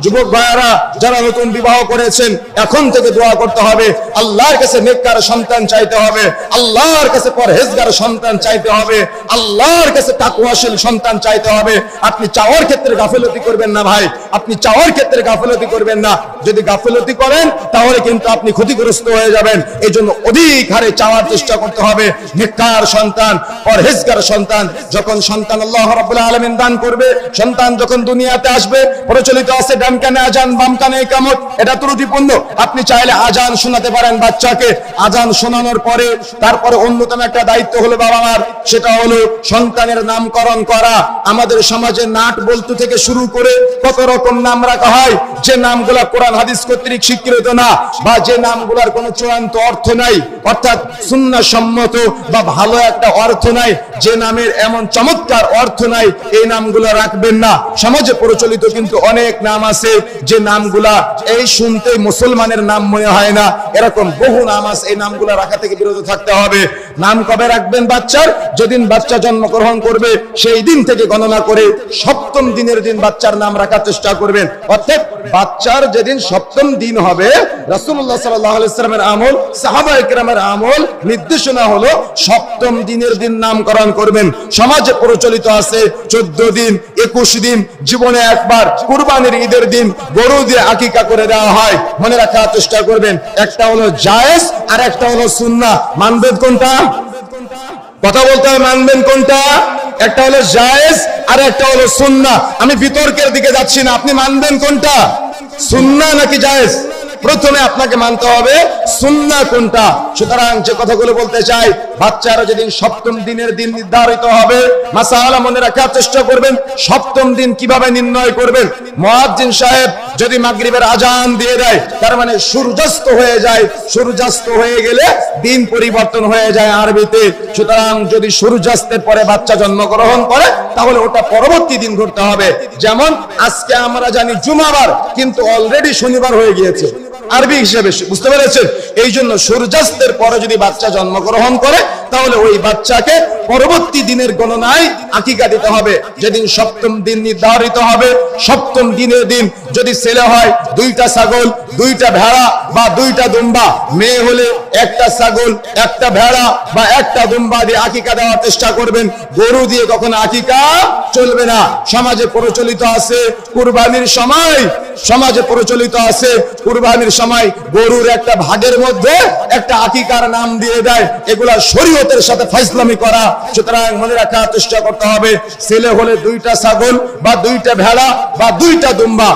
যুবক ভাইয়েরা যারা নতুন বিবাহ করেছেন, এখন থেকে দোয়া করতে হবে, আল্লাহর কাছে নেককার সন্তান চাইতে হবে, আল্লাহর কাছে পরহেজগার সন্তান চাইতে হবে, আল্লাহর কাছে তাকওয়াশীল সন্তান চাইতে হবে। আপনি চাওয়ার ক্ষেত্রে গাফিলতি করবেন না ভাই, আপনি চাওয়ার ক্ষেত্রে গাফিলতি করবেন না। যদি গাফিলতি করেন তাহলে কিন্তু আপনি ক্ষতিগ্রস্ত হয়ে যাবেন। এই জন্য অধিক হারে চাওয়ার চেষ্টা করতে হবে নেককার সন্তান, পরহেজগার সন্তান। যখন সন্তান আল্লাহ রাব্বুল আলামিন দান করবে, সন্তান যখন দুনিয়াতে আসবে, প্রচলিত আছে ডান কানে আজান বাম কানে ইকামত, এটা ত্রুটিপূর্ণ। আপনি চাইলে আজান শোনাতে পারেন বাচ্চাকে, আজান শোনানোর পরে তারপরে অন্যতম একটা দায়িত্ব হলো বাবা মার, সেটা হলো সন্তানের নামকরণ করা। আমাদের সমাজে নাট বলতে থেকে শুরু করে কত রকম নাম রাখা হয়, যে নামগুলা কোরআন হাদিস কর্তৃক স্বীকৃত না, বা যে নামগুলার কোনো চূড়ান্ত অর্থ নাই, অর্থাৎ সুন্নাহ সম্মত বা ভালো একটা অর্থ নাই, যে নামের এমন চমৎকার অর্থ নাই, এই নামগুলো রাখবেন না। সমাজে প্রচলিত কিন্তু অনেক নাম আছে, যে নামগুলা এই শুনতেই মুসলমানের নাম মনে হয় না, এরকম বহু নাম আছে। এই নামগুলা রাখা থেকে বিরত থাকতে হবে। নাম কবে রাখবেন বাচ্চার? যেদিন বাচ্চা জন্মগ্রহণ করবে সেই দিন থেকে গণনা করে 7ম দিনের দিন বাচ্চার নাম রাখার চেষ্টা করবেন। অর্থাৎ বাচ্চার যেদিন 7ম দিন হবে, রাসূলুল্লাহ সাল্লাল্লাহু আলাইহি ওয়াসাল্লামের আমল, সাহাবায়ে কেরামের আমল, নির্দেশনা হলো 7ম দিনের দিন নামকরণ করবেন। সমাজে প্রচলিত আছে 14 দিন, 21 দিন, জীবনে একবার কুরবানির ঈদের দিন গরু দিয়ে আকিকা করে দেওয়া হয়। মনে রাখার চেষ্টা করবেন, একটা হলো জায়েজ আর একটা হলো সুন্নাহ। মানবেন কোনটা? কথা বলতে হবে, মানবেন কোনটা? একটা হলো জায়েজ আর একটা হলো সুন্নাহ। আমি বিতর্কের দিকে যাচ্ছি না, আপনি মানবেন কোনটা, সুন্নাহ নাকি জায়েজ? প্রথমে আপনাকে মানতে হবে সুন্নাহ কোনটা। সুতরাং যে কথাগুলো বলতে চাই, বাচ্চারা যেদিন 7ম দিনের দিন নির্ধারিত হবে, মাসআলা মনে রাখার চেষ্টা করবেন। 7ম দিন কিভাবে নির্ণয় করবেন? মুয়াজ্জিন সাহেব যদি মাগরিবের আজান দিয়ে দেয়, তার মানে সূর্যাস্ত হয়ে যায়, সূর্যাস্ত হয়ে গেলে দিন পরিবর্তন হয়ে যায় আরবিতে। সুতরাং যদি সূর্যাস্তের পরে বাচ্চা জন্মগ্রহণ করে, তাহলে ওটা পরবর্তী দিন ধরতে হবে। যেমন আজকে আমরা জানি জুমাবার, কিন্তু অলরেডি শনিবার হয়ে গিয়েছে আরবি হিসেবে, বুঝতে পেরেছেন? এই জন্য সূর্যাস্তের পরে যদি বাচ্চা জন্মগ্রহণ করে, তাহলে ওই বাচ্চাকে পরবর্তী দিনের গণনায় আকিকা দিতে হবে। যেদিন 7ম দিন নির্ধারিত হবে, 7ম দিনের দিন যদি ছেলে হয় 2টা ছাগল, 2টা ভেড়া বা 2টা দুম্বা, মেয়ে হলে 1টা ছাগল, 1টা ভেড়া বা 1টা দুম্বা দিয়ে আকিকা দেওয়ার চেষ্টা করবেন। গরু দিয়ে কখনো আকিকা চলবে না। সমাজে প্রচলিত আছে কুরবানির সময়, সমাজে প্রচলিত আছে কুরবানির সময় গরুর একটা ভাগের মধ্যে একটা আকিকার নাম দিয়ে দেয়। এগুলা শরীয়তের সাথে ফাইজলামি করা। সুতরাং মনে রাখার চেষ্টা করতে হবে, ছেলে হলে 2টা ছাগল বা 2টা ভেড়া বা 2টা দুম্বা,